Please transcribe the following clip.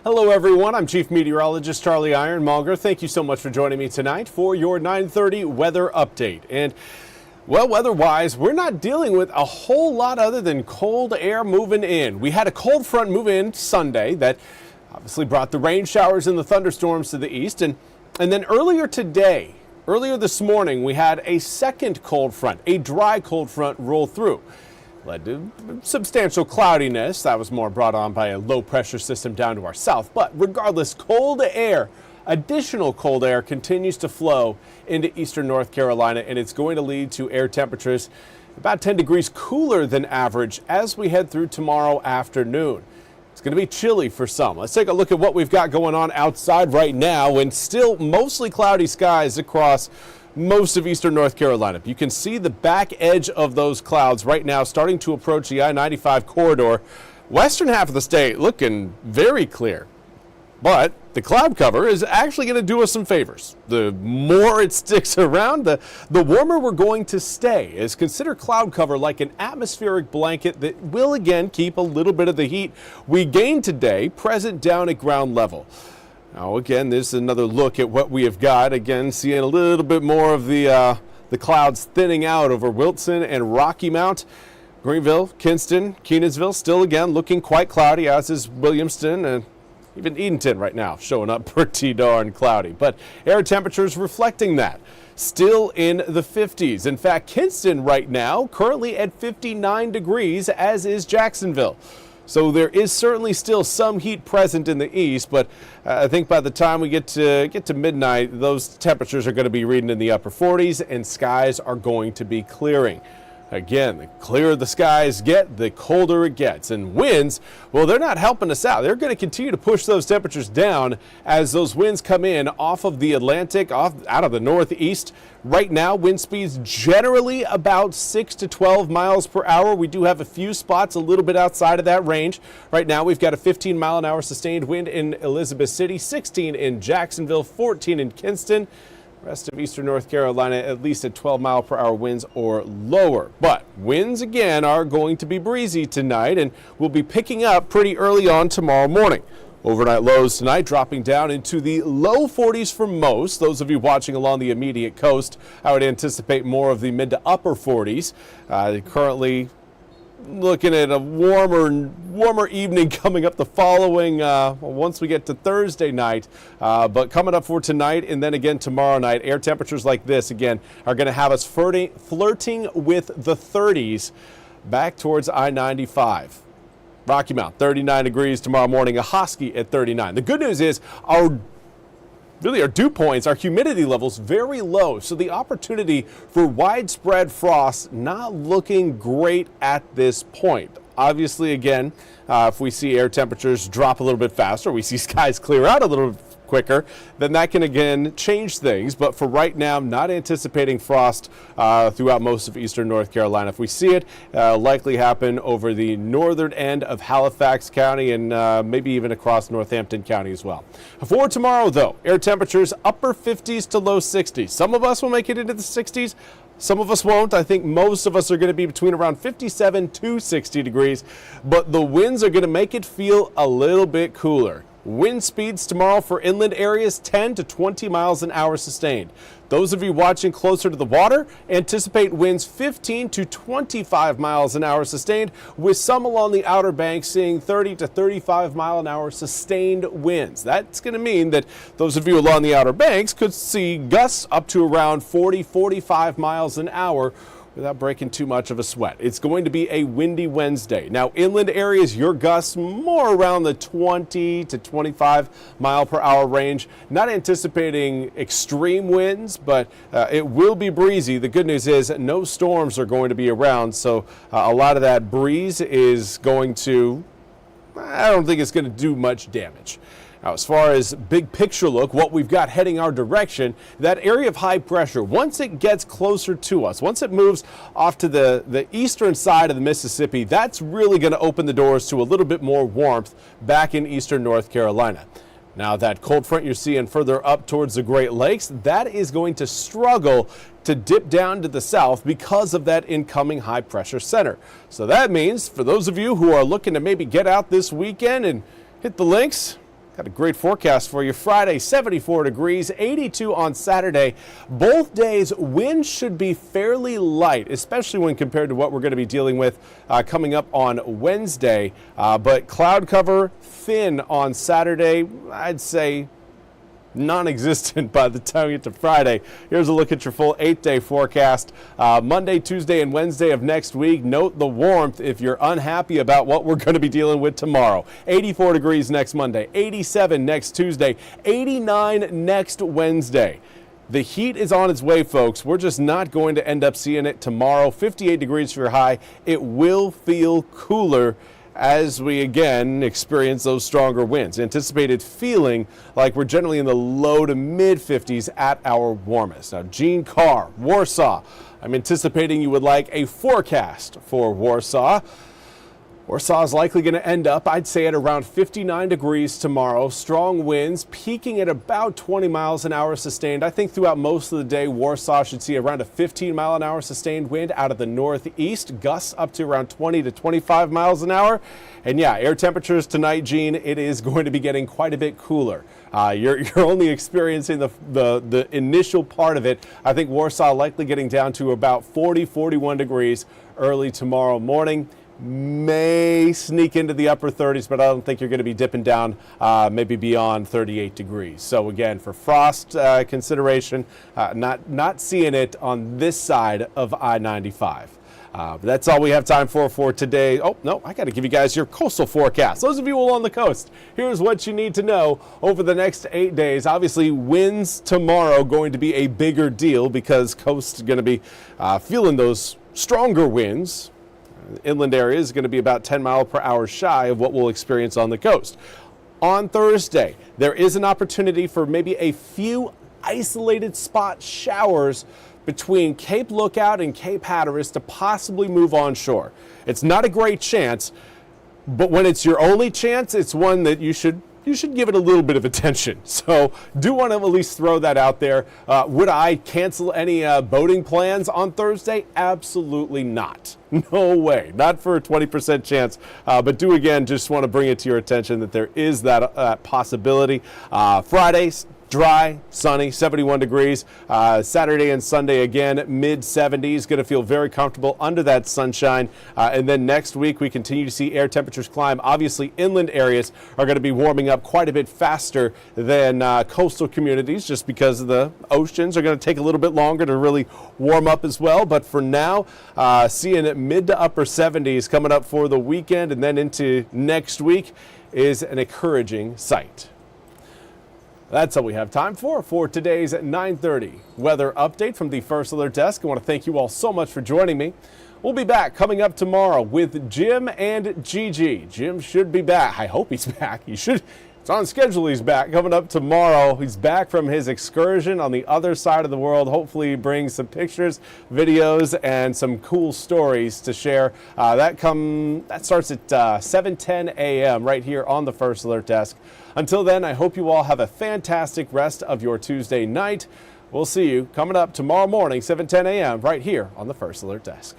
Hello everyone, I'm Chief Meteorologist Charlie Ironmonger. Thank you so much for joining me tonight for your 9:30 weather update. And well, weather-wise, we're not dealing with a whole lot other than cold air moving in. We had a cold front move in Sunday that obviously brought the rain showers and the thunderstorms to the east. And then earlier this morning, we had a second cold front, a dry cold front roll through. Led to substantial cloudiness. That was more brought on by a low pressure system down to our south. But regardless, cold air, additional cold air continues to flow into eastern North Carolina, and it's going to lead to air temperatures about 10 degrees cooler than average as we head through tomorrow afternoon. It's going to be chilly for some. Let's take a look at what we've got going on outside right now, and still mostly cloudy skies across most of eastern North Carolina. You can see the back edge of those clouds right now starting to approach the I-95 corridor. Western half of the state looking very clear, but the cloud cover is actually going to do us some favors. The more it sticks around, the warmer we're going to stay. As consider cloud cover like an atmospheric blanket that will again keep a little bit of the heat we gained today present down at ground level. Now again, this is another look at what we have got. Again, seeing a little bit more of the clouds thinning out over Wilson and Rocky Mount. Greenville, Kinston, Kenansville still again looking quite cloudy, as is Williamston and even Edenton right now showing up pretty darn cloudy. But air temperatures reflecting that. Still in the 50s. In fact, Kinston right now currently at 59 degrees, as is Jacksonville. So there is certainly still some heat present in the east, but I think by the time we get to midnight, those temperatures are going to be reading in the upper 40s and skies are going to be clearing. Again, the clearer the skies get, the colder it gets. And winds, well, they're not helping us out. They're going to continue to push those temperatures down as those winds come in off of the Atlantic, out of the northeast. Right now, wind speeds generally about 6 to 12 miles per hour. We do have a few spots a little bit outside of that range. Right now, we've got a 15-mile-an-hour sustained wind in Elizabeth City, 16 in Jacksonville, 14 in Kinston. Rest of eastern North Carolina at least at 12-mile-per-hour winds or lower. But winds again are going to be breezy tonight and will be picking up pretty early on tomorrow morning. Overnight lows tonight dropping down into the low 40s for most. Those of you watching along the immediate coast, I would anticipate more of the mid to upper 40s. Currently looking at a warmer evening coming up the following once we get to Thursday night, but coming up for tonight and then again tomorrow night, air temperatures like this again are going to have us flirting with the 30s back towards I-95. Rocky Mount 39 degrees tomorrow morning, a Hosky at 39. The good news is our dew points, our humidity levels very low, so the opportunity for widespread frost not looking great at this point. Obviously, again, if we see air temperatures drop a little bit faster, we see skies clear out a little quicker, then that can again change things. But for right now, not anticipating frost throughout most of eastern North Carolina. If we see it, likely happen over the northern end of Halifax County and maybe even across Northampton County as well. For tomorrow, though, air temperatures upper 50s to low 60s. Some of us will make it into the 60s. Some of us won't. I think most of us are going to be between around 57 to 60 degrees, but the winds are going to make it feel a little bit cooler. Wind speeds tomorrow for inland areas 10 to 20 miles an hour sustained. Those of you watching closer to the water anticipate winds 15 to 25 miles an hour sustained, with some along the Outer Banks seeing 30 to 35 mile an hour sustained winds. That's going to mean that those of you along the Outer Banks could see gusts up to around 40-45 miles an hour without breaking too much of a sweat. It's going to be a windy Wednesday. Now, inland areas, your gusts more around the 20 to 25 mile per hour range. Not anticipating extreme winds, but it will be breezy. The good news is no storms are going to be around, so a lot of that breeze is going to, I don't think it's going to do much damage. Now, as far as big picture look, what we've got heading our direction, that area of high pressure, once it gets closer to us, once it moves off to the eastern side of the Mississippi, that's really going to open the doors to a little bit more warmth back in eastern North Carolina. Now, that cold front you're seeing further up towards the Great Lakes, that is going to struggle to dip down to the south because of that incoming high pressure center. So that means for those of you who are looking to maybe get out this weekend and hit the links, Got a great forecast for you. Friday, 74 degrees, 82 on Saturday. Both days, winds should be fairly light, especially when compared to what we're going to be dealing with coming up on Wednesday. But cloud cover thin on Saturday. I'd say non-existent by the time we get to Friday. Here's a look at your full 8-day forecast. Monday, Tuesday, and Wednesday of next week. Note the warmth if you're unhappy about what we're going to be dealing with tomorrow. 84 degrees next Monday, 87 next Tuesday, 89 next Wednesday. The heat is on its way, folks. We're just not going to end up seeing it tomorrow. 58 degrees for your high. It will feel cooler as we again experience those stronger winds. Anticipated feeling like we're generally in the low to mid 50s at our warmest. Now, Gene Carr, Warsaw. I'm anticipating you would like a forecast for Warsaw. Warsaw is likely going to end up, I'd say, at around 59 degrees tomorrow. Strong winds peaking at about 20 miles an hour sustained. I think throughout most of the day, Warsaw should see around a 15 mile an hour sustained wind out of the northeast. Gusts up to around 20 to 25 miles an hour. And yeah, air temperatures tonight, Gene, it is going to be getting quite a bit cooler. You're only experiencing the initial part of it. I think Warsaw likely getting down to about 40, 41 degrees early tomorrow morning. May sneak into the upper 30s, but I don't think you're going to be dipping down maybe beyond 38 degrees. So again, for frost consideration, not seeing it on this side of I-95. But that's all we have time for today. Oh, no, I got to give you guys your coastal forecast. Those of you along the coast, here's what you need to know over the next 8 days. Obviously, winds tomorrow going to be a bigger deal because coast is going to be feeling those stronger winds. Inland area is going to be about 10 mile per hour shy of what we'll experience on the coast. On Thursday, there is an opportunity for maybe a few isolated spot showers between Cape Lookout and Cape Hatteras to possibly move onshore. It's not a great chance, but when it's your only chance, it's one that you should give it a little bit of attention. So do want to at least throw that out there. Would I cancel any boating plans on Thursday? Absolutely not. No way. Not for a 20% chance. But do again, just want to bring it to your attention that there is that possibility. Fridays, dry, sunny, 71 degrees. Saturday and Sunday again, mid 70s. Going to feel very comfortable under that sunshine. And then next week we continue to see air temperatures climb. Obviously, inland areas are going to be warming up quite a bit faster than coastal communities just because of the oceans are going to take a little bit longer to really warm up as well. But for now, seeing it mid to upper 70s coming up for the weekend and then into next week is an encouraging sight. That's all we have time for today's 9:30 weather update from the First Alert Desk. I want to thank you all so much for joining me. We'll be back coming up tomorrow with Jim and Gigi. Jim should be back. I hope he's back. He should. It's on schedule. He's back coming up tomorrow. He's back from his excursion on the other side of the world. Hopefully he brings some pictures, videos, and some cool stories to share. That starts at 7:10 a.m. right here on the First Alert Desk. Until then, I hope you all have a fantastic rest of your Tuesday night. We'll see you coming up tomorrow morning, 7:10 a.m. right here on the First Alert Desk.